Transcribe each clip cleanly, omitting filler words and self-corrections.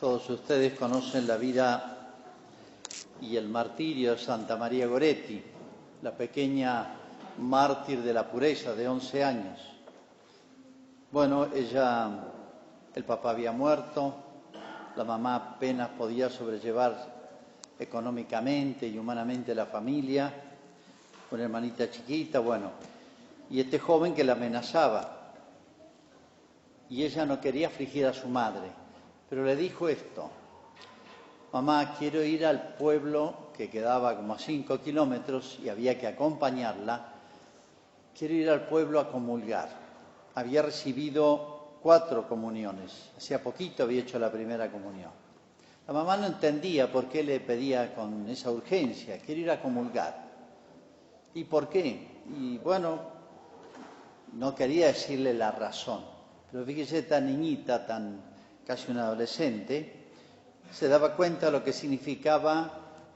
Todos ustedes conocen la vida y el martirio de Santa María Goretti, la pequeña mártir de la pureza de 11 años. Bueno, el papá había muerto, la mamá apenas podía sobrellevar económicamente y humanamente la familia, una hermanita chiquita, bueno, y este joven que la amenazaba. Y ella no quería afligir a su madre, pero le dijo esto: mamá, quiero ir al pueblo que quedaba como a 5 kilómetros y había que acompañarla. Quiero ir al pueblo a comulgar. Había recibido 4 comuniones, hacía poquito había hecho la primera comunión. La mamá no entendía por qué le pedía con esa urgencia: quiero ir a comulgar. ¿Y por qué? Y bueno, no quería decirle la razón, pero fíjese, esta niñita, casi una adolescente, se daba cuenta de lo que significaba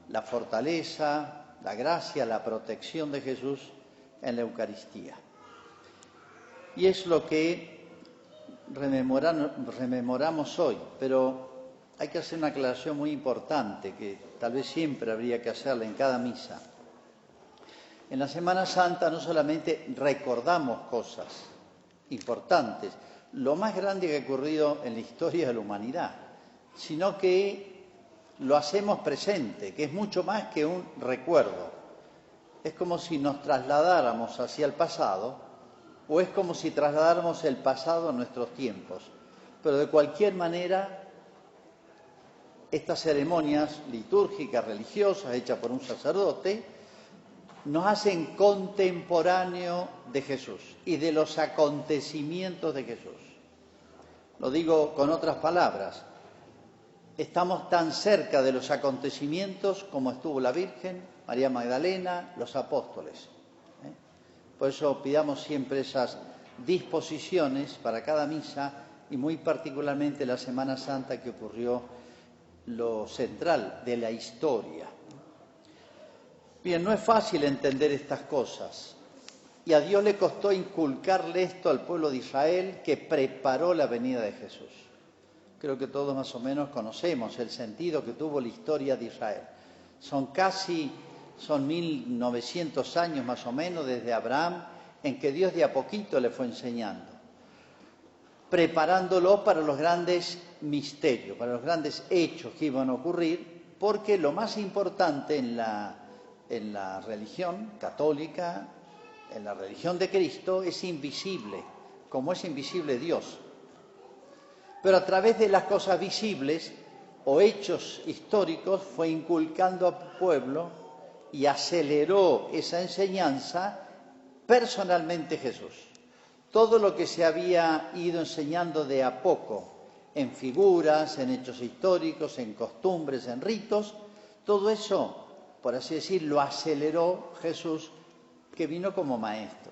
la fortaleza, la gracia, la protección de Jesús en la Eucaristía. Y es lo que rememoramos hoy, pero hay que hacer una aclaración muy importante, que tal vez siempre habría que hacerla en cada misa. En la Semana Santa no solamente recordamos cosas importantes, lo más grande que ha ocurrido en la historia de la humanidad, sino que lo hacemos presente, que es mucho más que un recuerdo. Es como si nos trasladáramos hacia el pasado, o es como si trasladáramos el pasado a nuestros tiempos. Pero de cualquier manera, estas ceremonias litúrgicas, religiosas, hechas por un sacerdote, nos hacen contemporáneo de Jesús y de los acontecimientos de Jesús. Lo digo con otras palabras: estamos tan cerca de los acontecimientos como estuvo la Virgen, María Magdalena, los apóstoles. Por eso pidamos siempre esas disposiciones para cada misa, y muy particularmente la Semana Santa, que ocurrió lo central de la historia. Bien, no es fácil entender estas cosas, y a Dios le costó inculcarle esto al pueblo de Israel, que preparó la venida de Jesús. Creo que todos más o menos conocemos el sentido que tuvo la historia de Israel. Son 1900 años más o menos desde Abraham, en que Dios de a poquito le fue enseñando, preparándolo para los grandes misterios, para los grandes hechos que iban a ocurrir, porque lo más importante en la religión católica, en la religión de Cristo, es invisible, como es invisible Dios. Pero a través de las cosas visibles o hechos históricos fue inculcando al pueblo y aceleró esa enseñanza personalmente Jesús. Todo lo que se había ido enseñando de a poco, en figuras, en hechos históricos, en costumbres, en ritos, todo eso, por así decir, lo aceleró Jesús, que vino como maestro.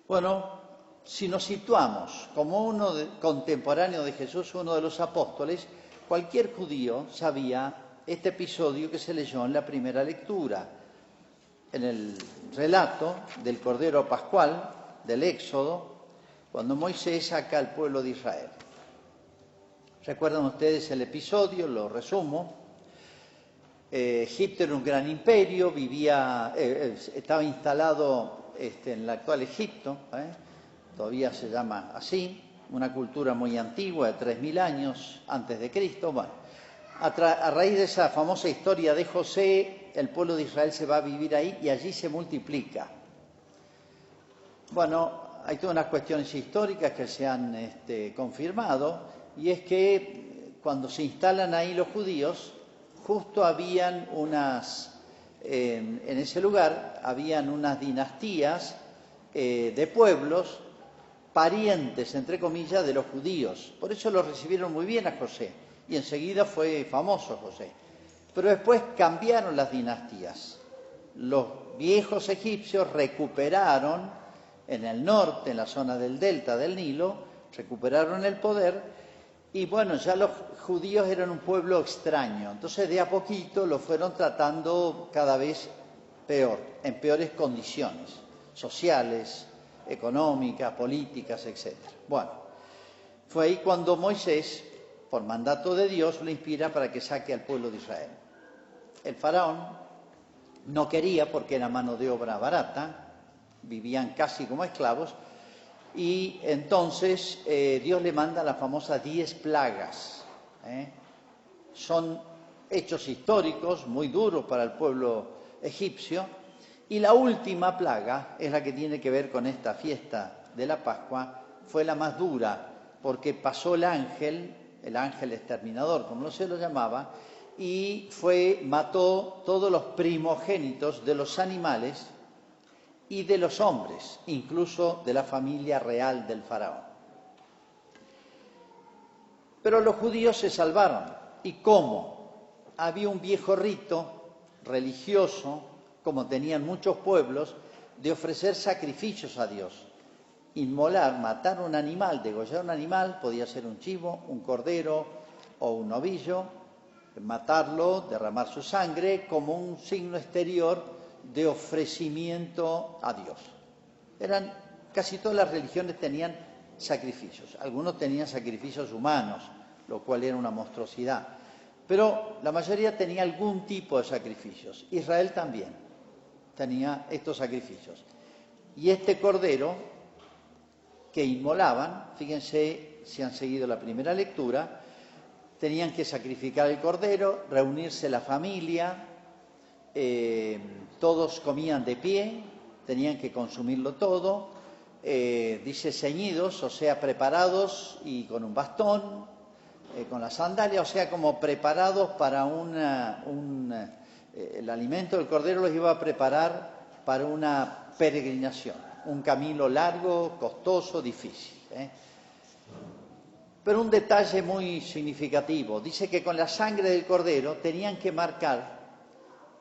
Bueno, si nos situamos como contemporáneo de Jesús, uno de los apóstoles, cualquier judío sabía este episodio que se leyó en la primera lectura, en el relato del Cordero Pascual, del Éxodo, cuando Moisés saca al pueblo de Israel. ¿Recuerdan ustedes el episodio? Lo resumo. Egipto era un gran imperio, estaba instalado en el actual Egipto, todavía se llama así, una cultura muy antigua, de 3000 años antes de Cristo. Bueno, a raíz de esa famosa historia de José, el pueblo de Israel se va a vivir ahí y allí se multiplica. Bueno, hay todas unas cuestiones históricas que se han confirmado, y es que cuando se instalan ahí los judíos, justo habían en ese lugar habían unas dinastías de pueblos parientes, entre comillas, de los judíos. Por eso lo recibieron muy bien a José, y enseguida fue famoso José. Pero después cambiaron las dinastías. Los viejos egipcios recuperaron en el norte, en la zona del delta del Nilo, recuperaron el poder. Y bueno, ya los judíos eran un pueblo extraño, entonces de a poquito lo fueron tratando cada vez peor, en peores condiciones sociales, económicas, políticas, etc. Bueno, fue ahí cuando Moisés por mandato de Dios, lo inspira para que saque al pueblo de Israel. El faraón no quería porque era mano de obra barata, vivían casi como esclavos, y entonces Dios le manda las famosas 10 plagas. Son hechos históricos muy duros para el pueblo egipcio, y la última plaga es la que tiene que ver con esta fiesta de la Pascua. Fue la más dura, porque pasó el ángel exterminador, como se lo llamaba, y mató todos los primogénitos de los animales y de los hombres, incluso de la familia real del faraón. Pero los judíos se salvaron. ¿Y cómo? Había un viejo rito religioso, como tenían muchos pueblos, de ofrecer sacrificios a Dios. Inmolar, matar un animal, degollar un animal, podía ser un chivo, un cordero o un novillo, matarlo, derramar su sangre como un signo exterior de ofrecimiento a Dios. Casi todas las religiones tenían sacrificios, algunos tenían sacrificios humanos, lo cual era una monstruosidad, pero la mayoría tenía algún tipo de sacrificios. Israel también tenía estos sacrificios. Y este cordero que inmolaban, fíjense si han seguido la primera lectura, tenían que sacrificar el cordero, reunirse la familia, todos comían de pie, tenían que consumirlo todo, dice ceñidos, o sea, preparados y con un bastón, con la sandalia, o sea, como preparados para el alimento del cordero los iba a preparar para una peregrinación, un camino largo, costoso, difícil. Pero un detalle muy significativo, dice que con la sangre del cordero tenían que marcar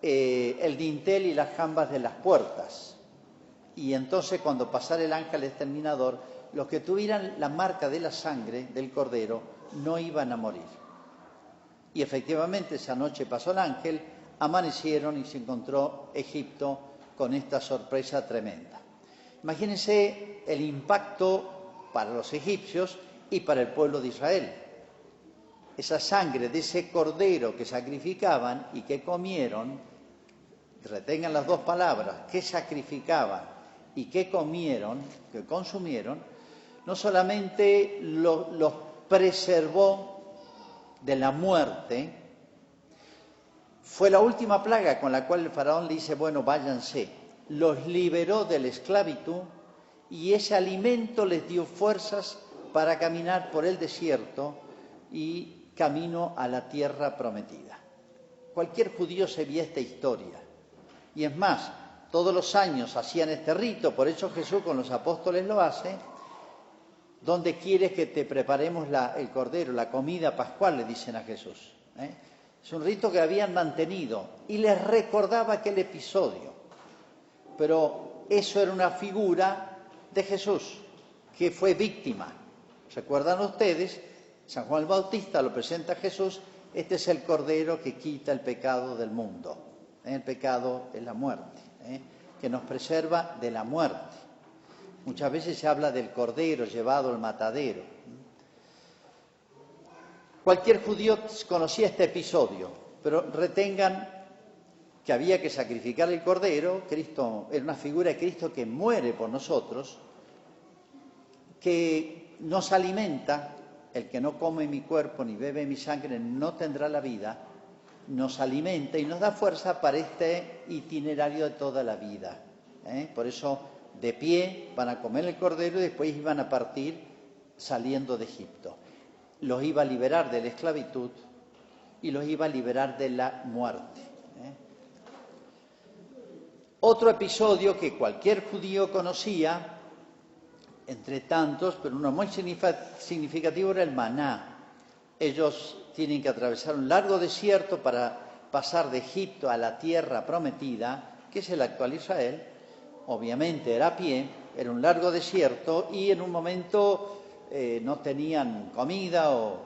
el dintel y las jambas de las puertas. Y entonces cuando pasara el ángel exterminador, los que tuvieran la marca de la sangre del cordero no iban a morir. Y efectivamente esa noche pasó el ángel, amanecieron y se encontró Egipto con esta sorpresa tremenda. Imagínense el impacto para los egipcios y para el pueblo de Israel. Esa sangre de ese cordero que sacrificaban y que comieron, retengan las dos palabras, que sacrificaban y que comieron, que consumieron, no solamente los preservó de la muerte, fue la última plaga con la cual el faraón le dice, bueno, váyanse, los liberó de la esclavitud y ese alimento les dio fuerzas para caminar por el desierto y camino a la tierra prometida. Cualquier judío sabía esta historia. Y es más, todos los años hacían este rito, por eso Jesús con los apóstoles lo hace. ¿Dónde quieres que te preparemos el cordero, la comida pascual? Le dicen a Jesús. Es un rito que habían mantenido y les recordaba aquel episodio. Pero eso era una figura de Jesús, que fue víctima. ¿Recuerdan ustedes? San Juan el Bautista lo presenta a Jesús, este es el cordero que quita el pecado del mundo. El pecado es la muerte, que nos preserva de la muerte. Muchas veces se habla del cordero llevado al matadero. Cualquier judío conocía este episodio, pero retengan que había que sacrificar el cordero. Cristo era una figura de Cristo que muere por nosotros, que nos alimenta. El que no come mi cuerpo ni bebe mi sangre no tendrá la vida. Nos alimenta y nos da fuerza para este itinerario de toda la vida. Por eso, de pie, van a comer el cordero y después iban a partir saliendo de Egipto. Los iba a liberar de la esclavitud y los iba a liberar de la muerte. Otro episodio que cualquier judío conocía, entre tantos, pero uno muy significativo, era el maná. Ellos tienen que atravesar un largo desierto para pasar de Egipto a la tierra prometida, que es el actual Israel. Obviamente era a pie, era un largo desierto y en un momento no tenían comida o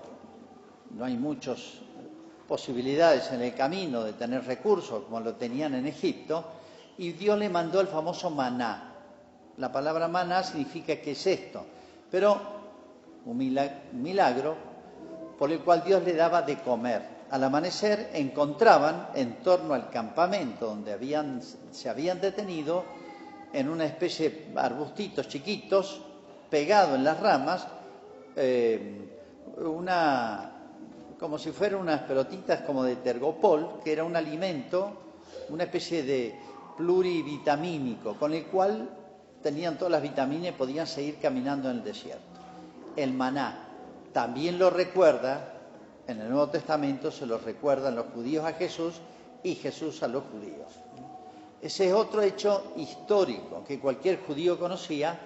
no hay muchas posibilidades en el camino de tener recursos como lo tenían en Egipto, y Dios le mandó el famoso maná. La palabra maná significa ¿qué es esto? Pero un milagro, por el cual Dios le daba de comer. Al amanecer encontraban en torno al campamento donde se habían detenido, en una especie de arbustitos chiquitos, pegado en las ramas, como si fueran unas pelotitas como de tergopol, que era un alimento, una especie de plurivitamínico, con el cual tenían todas las vitaminas y podían seguir caminando en el desierto. El maná también lo recuerda, en el Nuevo Testamento se lo recuerdan los judíos a Jesús y Jesús a los judíos. Ese es otro hecho histórico que cualquier judío conocía.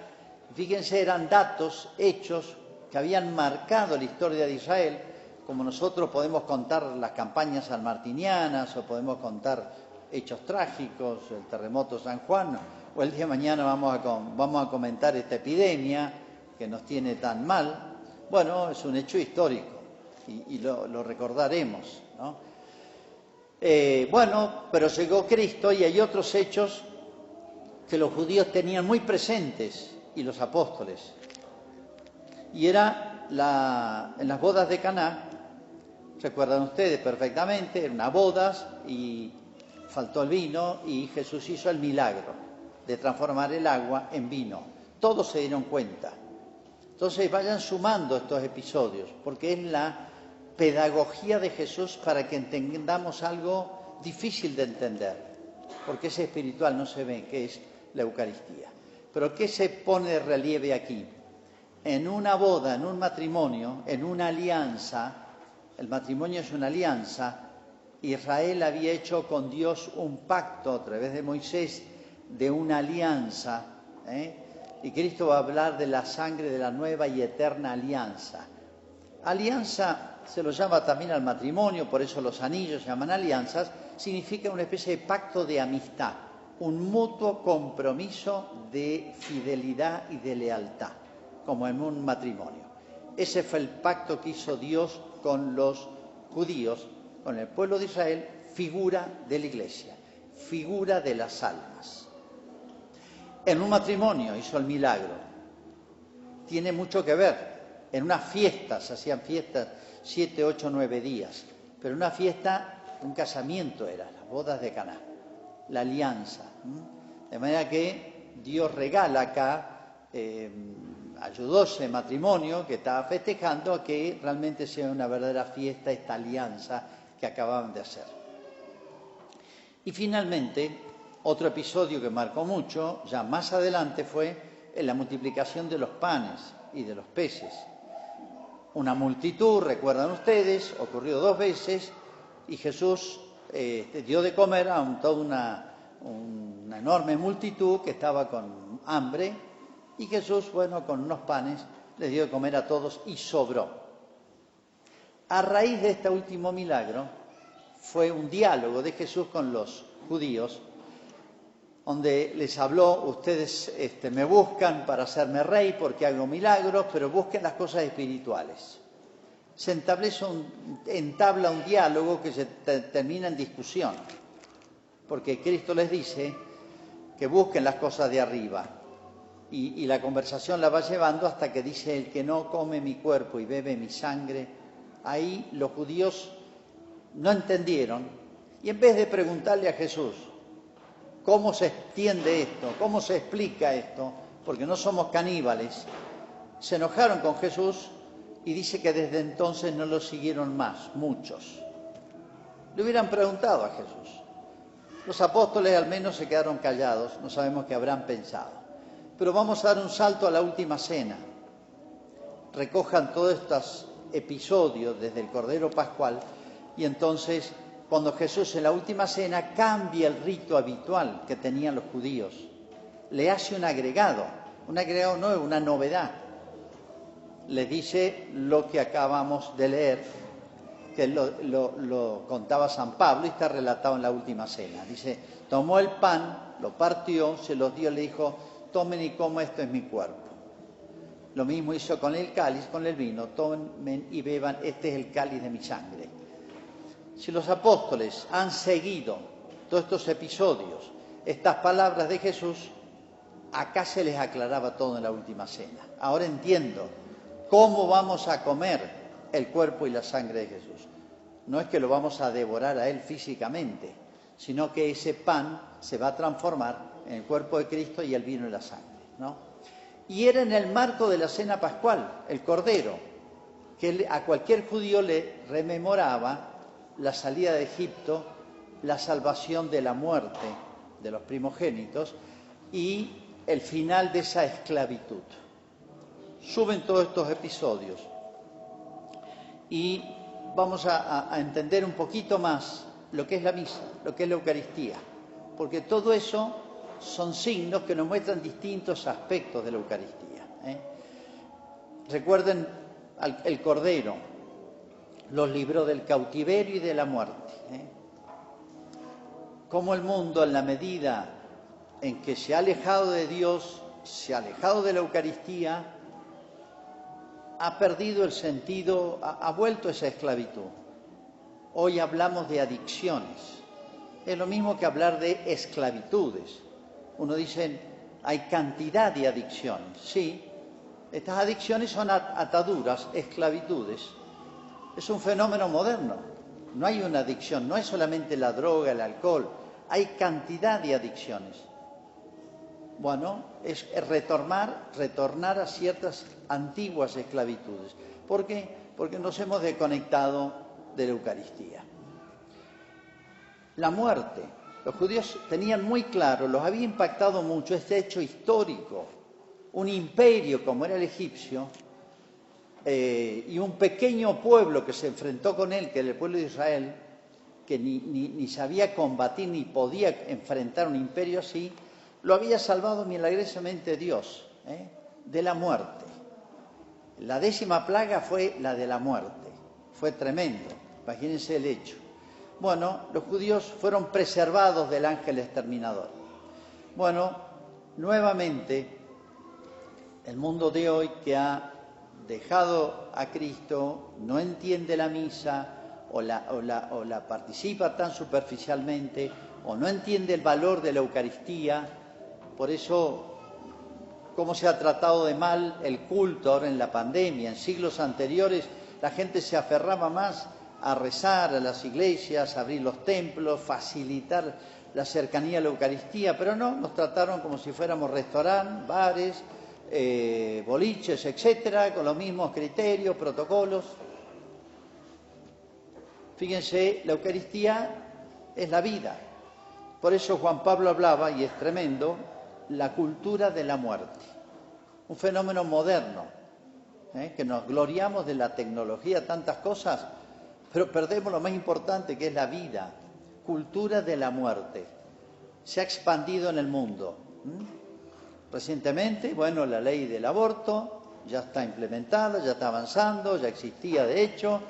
Fíjense, eran datos, hechos que habían marcado la historia de Israel, como nosotros podemos contar las campañas sanmartinianas o podemos contar hechos trágicos, el terremoto de San Juan, o el día de mañana vamos a comentar esta epidemia que nos tiene tan mal. Bueno, es un hecho histórico y lo recordaremos, ¿no? Pero llegó Cristo y hay otros hechos que los judíos tenían muy presentes y los apóstoles. Y era en las bodas de Caná, recuerdan ustedes perfectamente, eran unas bodas y faltó el vino y Jesús hizo el milagro de transformar el agua en vino. Todos se dieron cuenta. Entonces vayan sumando estos episodios, porque es la pedagogía de Jesús para que entendamos algo difícil de entender, porque es espiritual, no se ve, que es la Eucaristía. Pero ¿qué se pone de relieve aquí? En una boda, en un matrimonio, en una alianza, el matrimonio es una alianza, Israel había hecho con Dios un pacto a través de Moisés de una alianza, y Cristo va a hablar de la sangre de la nueva y eterna alianza. Alianza se lo llama también al matrimonio, por eso los anillos se llaman alianzas, significa una especie de pacto de amistad, un mutuo compromiso de fidelidad y de lealtad, como en un matrimonio. Ese fue el pacto que hizo Dios con los judíos, con el pueblo de Israel, figura de la Iglesia, figura de las almas. En un matrimonio hizo el milagro. Tiene mucho que ver. En unas fiestas, se hacían fiestas 7, 8, 9 días, pero una fiesta, un casamiento era, las bodas de Caná, la alianza. De manera que Dios regala acá, ayudó ese matrimonio que estaba festejando a que realmente sea una verdadera fiesta esta alianza que acababan de hacer. Y finalmente, otro episodio que marcó mucho, ya más adelante, fue en la multiplicación de los panes y de los peces. Una multitud, recuerdan ustedes, ocurrió 2 veces y Jesús dio de comer a toda una enorme multitud que estaba con hambre y Jesús, con unos panes les dio de comer a todos y sobró. A raíz de este último milagro fue un diálogo de Jesús con los judíos donde les habló: ustedes me buscan para hacerme rey porque hago milagros, pero busquen las cosas espirituales. Se entabla un diálogo que se termina en discusión, porque Cristo les dice que busquen las cosas de arriba, y la conversación la va llevando hasta que dice: el que no come mi cuerpo y bebe mi sangre. Ahí los judíos no entendieron, y en vez de preguntarle a Jesús ¿cómo se entiende esto? ¿Cómo se explica esto? Porque no somos caníbales. Se enojaron con Jesús y dice que desde entonces no lo siguieron más, muchos. Le hubieran preguntado a Jesús. Los apóstoles al menos se quedaron callados, no sabemos qué habrán pensado. Pero vamos a dar un salto a la última cena. Recojan todos estos episodios desde el Cordero Pascual y entonces, cuando Jesús en la última cena cambia el rito habitual que tenían los judíos, le hace un agregado nuevo, una novedad. Les dice lo que acabamos de leer, que lo contaba San Pablo y está relatado en la última cena. Dice, tomó el pan, lo partió, se los dio, le dijo, tomen y coman, esto es mi cuerpo. Lo mismo hizo con el cáliz, con el vino, tomen y beban, este es el cáliz de mi sangre. Si los apóstoles han seguido todos estos episodios, estas palabras de Jesús, acá se les aclaraba todo en la última cena. Ahora entiendo cómo vamos a comer el cuerpo y la sangre de Jesús. No es que lo vamos a devorar a Él físicamente, sino que ese pan se va a transformar en el cuerpo de Cristo y el vino y la sangre, ¿no? Y era en el marco de la cena pascual, el Cordero, que a cualquier judío le rememoraba la salida de Egipto, la salvación de la muerte de los primogénitos y el final de esa esclavitud. Suben todos estos episodios y vamos a entender un poquito más lo que es la misa, lo que es la Eucaristía, porque todo eso son signos que nos muestran distintos aspectos de la Eucaristía, ¿eh? Recuerden el Cordero, los libró del cautiverio y de la muerte, ¿eh? Cómo el mundo, en la medida en que se ha alejado de Dios, se ha alejado de la Eucaristía, ha perdido el sentido, ha vuelto a esa esclavitud. Hoy hablamos de adicciones. Es lo mismo que hablar de esclavitudes. Uno dice, hay cantidad de adicciones. Sí, estas adicciones son ataduras, esclavitudes. Es un fenómeno moderno. No hay una adicción, no es solamente la droga, el alcohol. Hay cantidad de adicciones. Bueno, es retornar a ciertas antiguas esclavitudes. ¿Por qué? Porque nos hemos desconectado de la Eucaristía. La muerte. Los judíos tenían muy claro, los había impactado mucho este hecho histórico. Un imperio como era el egipcio y un pequeño pueblo que se enfrentó con él, que era el pueblo de Israel, que ni sabía combatir ni podía enfrentar un imperio así, lo había salvado milagrosamente Dios, de la muerte. La 10ª plaga fue la de la muerte. Fue tremendo. Imagínense el hecho. Bueno, los judíos fueron preservados del ángel exterminador. Bueno, nuevamente, el mundo de hoy que ha dejado a Cristo, no entiende la misa o la participa tan superficialmente o no entiende el valor de la Eucaristía. Por eso, cómo se ha tratado de mal el culto ahora en la pandemia. En siglos anteriores la gente se aferraba más a rezar a las iglesias, a abrir los templos, facilitar la cercanía a la Eucaristía, pero no, nos trataron como si fuéramos restaurantes, bares, boliches, etcétera, con los mismos criterios, protocolos. Fíjense, la Eucaristía es la vida. Por eso Juan Pablo hablaba, y es tremendo, la cultura de la muerte. Un fenómeno moderno, que nos gloriamos de la tecnología, tantas cosas, pero perdemos lo más importante, que es la vida. Cultura de la muerte. Se ha expandido en el mundo. Recientemente, bueno, la ley del aborto ya está implementada, ya está avanzando, ya existía de hecho.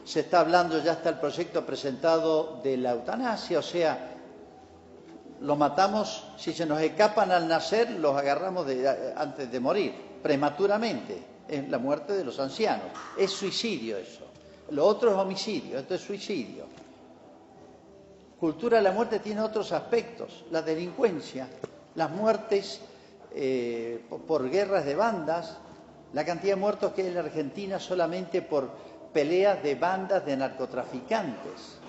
Se está hablando, ya está el proyecto presentado de la eutanasia, o sea, los matamos, si se nos escapan al nacer, los agarramos antes de morir, prematuramente. Es la muerte de los ancianos. Es suicidio eso. Lo otro es homicidio, esto es suicidio. Cultura de la muerte tiene otros aspectos. La delincuencia, las muertes por guerras de bandas, la cantidad de muertos que hay en la Argentina solamente por peleas de bandas de narcotraficantes.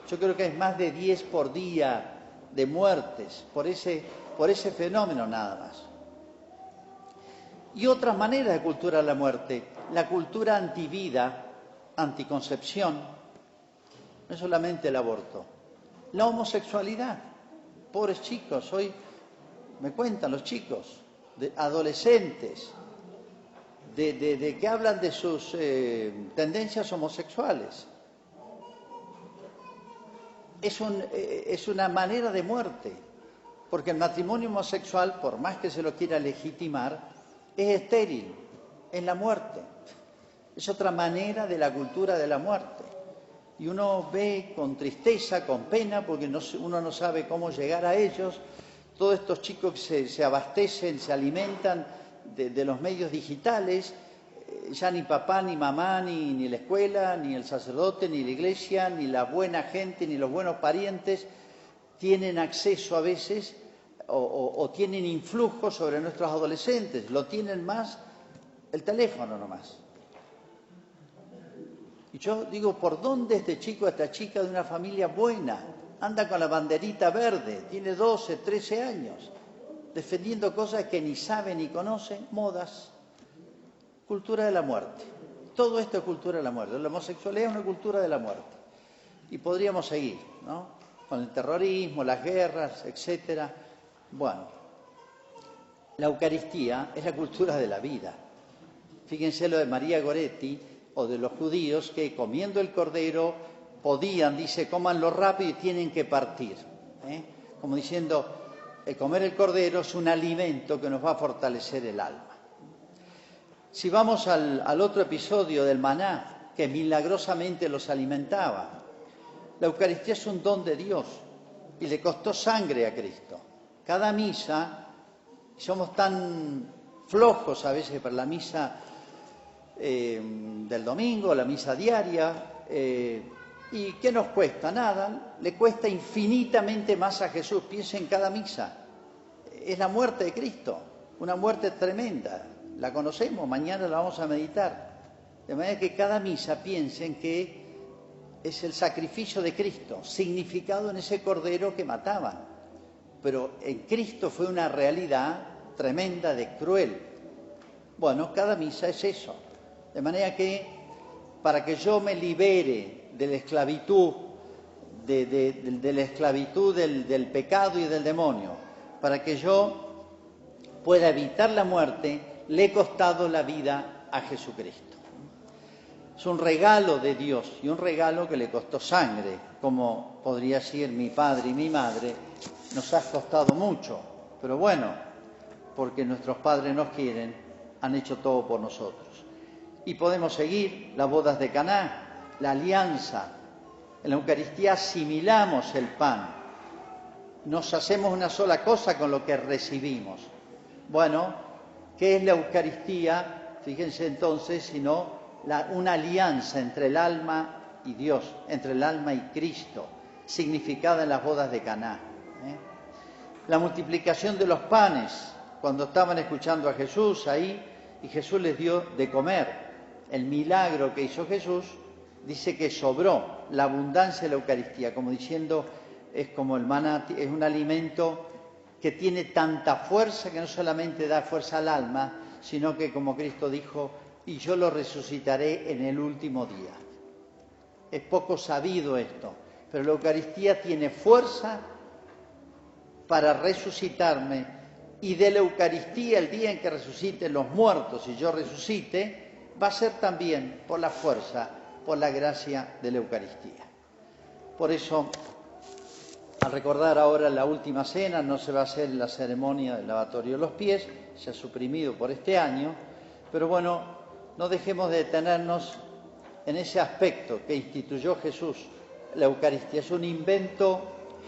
Yo creo que es más de 10 por día de muertes por ese fenómeno nada más. Y otras maneras de cultura de la muerte, la cultura antivida, anticoncepción, no es solamente el aborto, la homosexualidad. Pobres chicos, hoy me cuentan los chicos, adolescentes, de que hablan de sus tendencias homosexuales. Es una manera de muerte, porque el matrimonio homosexual, por más que se lo quiera legitimar, es estéril, es la muerte. Es otra manera de la cultura de la muerte. Y uno ve con tristeza, con pena, porque uno no sabe cómo llegar a ellos. Todos estos chicos que se abastecen, se alimentan de los medios digitales, ya ni papá, ni mamá, ni la escuela, ni el sacerdote, ni la iglesia, ni la buena gente, ni los buenos parientes tienen acceso a veces o tienen influjo sobre nuestros adolescentes. Lo tienen más el teléfono nomás. Y yo digo, ¿por dónde este chico, esta chica de una familia buena? Anda con la banderita verde, tiene 12, 13 años, defendiendo cosas que ni sabe ni conoce, modas, cultura de la muerte. Todo esto es cultura de la muerte. La homosexualidad es una cultura de la muerte. Y podríamos seguir, ¿no? Con el terrorismo, las guerras, etcétera. Bueno, la Eucaristía es la cultura de la vida. Fíjense lo de María Goretti o de los judíos que comiendo el cordero podían, dice, cómanlo rápido y tienen que partir. Como diciendo, comer el cordero es un alimento que nos va a fortalecer el alma. Si vamos al otro episodio del maná, que milagrosamente los alimentaba, la Eucaristía es un don de Dios y le costó sangre a Cristo. Cada misa, somos tan flojos a veces para la misa del domingo, la misa diaria, ¿y qué nos cuesta? Nada, le cuesta infinitamente más a Jesús. Piensa en cada misa, es la muerte de Cristo, una muerte tremenda, la conocemos, mañana la vamos a meditar. De manera que cada misa piensen que es el sacrificio de Cristo, significado en ese cordero que mataban. Pero en Cristo fue una realidad tremenda de cruel. Bueno, cada misa es eso. De manera que para que yo me libere de la esclavitud, de la esclavitud del pecado y del demonio, para que yo pueda evitar la muerte, le he costado la vida a Jesucristo. Es un regalo de Dios y un regalo que le costó sangre, como podría decir mi padre y mi madre, nos ha costado mucho, pero bueno, porque nuestros padres nos quieren, han hecho todo por nosotros. Y podemos seguir las bodas de Caná, la alianza. En la Eucaristía asimilamos el pan, nos hacemos una sola cosa con lo que recibimos. Bueno, ¿qué es la Eucaristía? Fíjense entonces, sino una alianza entre el alma y Dios, entre el alma y Cristo, significada en las bodas de Caná. La multiplicación de los panes, cuando estaban escuchando a Jesús ahí, y Jesús les dio de comer. El milagro que hizo Jesús dice que sobró la abundancia de la Eucaristía, como diciendo, es como el maná, es un alimento que tiene tanta fuerza que no solamente da fuerza al alma, sino que, como Cristo dijo, y yo lo resucitaré en el último día. Es poco sabido esto, pero la Eucaristía tiene fuerza para resucitarme, y de la Eucaristía, el día en que resuciten los muertos y yo resucite, va a ser también por la fuerza, por la gracia de la Eucaristía. Por eso, al recordar ahora la última cena, no se va a hacer la ceremonia del lavatorio de los pies, se ha suprimido por este año, pero bueno, no dejemos de detenernos en ese aspecto que instituyó Jesús. La Eucaristía es un invento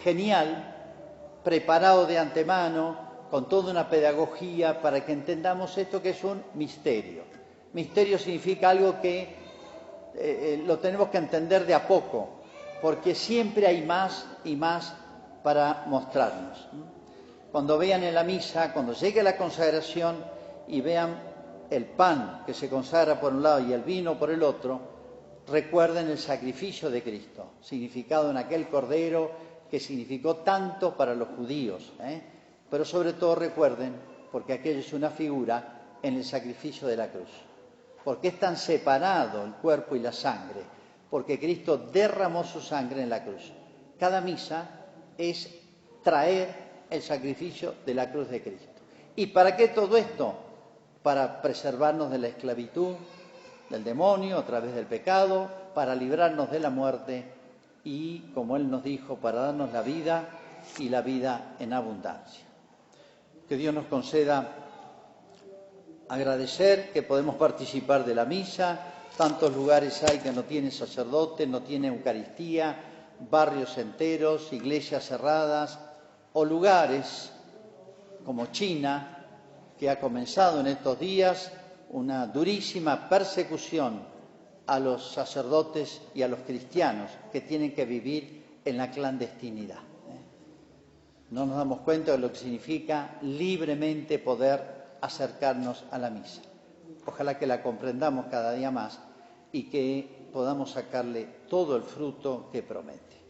genial, preparado de antemano, con toda una pedagogía para que entendamos esto que es un misterio. Misterio significa algo que lo tenemos que entender de a poco, porque siempre hay más y más para mostrarnos. Cuando vean en la misa, cuando llegue la consagración y vean el pan que se consagra por un lado y el vino por el otro, recuerden el sacrificio de Cristo, significado en aquel cordero que significó tanto para los judíos, pero sobre todo recuerden, porque aquello es una figura, en el sacrificio de la cruz. ¿Por qué es tan separado el cuerpo y la sangre? Porque Cristo derramó su sangre en la cruz. Cada misa es traer el sacrificio de la cruz de Cristo. ¿Y para qué todo esto? Para preservarnos de la esclavitud, del demonio, a través del pecado, para librarnos de la muerte y, como Él nos dijo, para darnos la vida y la vida en abundancia. Que Dios nos conceda agradecer que podemos participar de la misa. Tantos lugares hay que no tienen sacerdote, no tienen Eucaristía, barrios enteros, iglesias cerradas, o lugares como China, que ha comenzado en estos días una durísima persecución a los sacerdotes y a los cristianos que tienen que vivir en la clandestinidad. No nos damos cuenta de lo que significa libremente poder acercarnos a la misa. Ojalá que la comprendamos cada día más y que podamos sacarle todo el fruto que promete.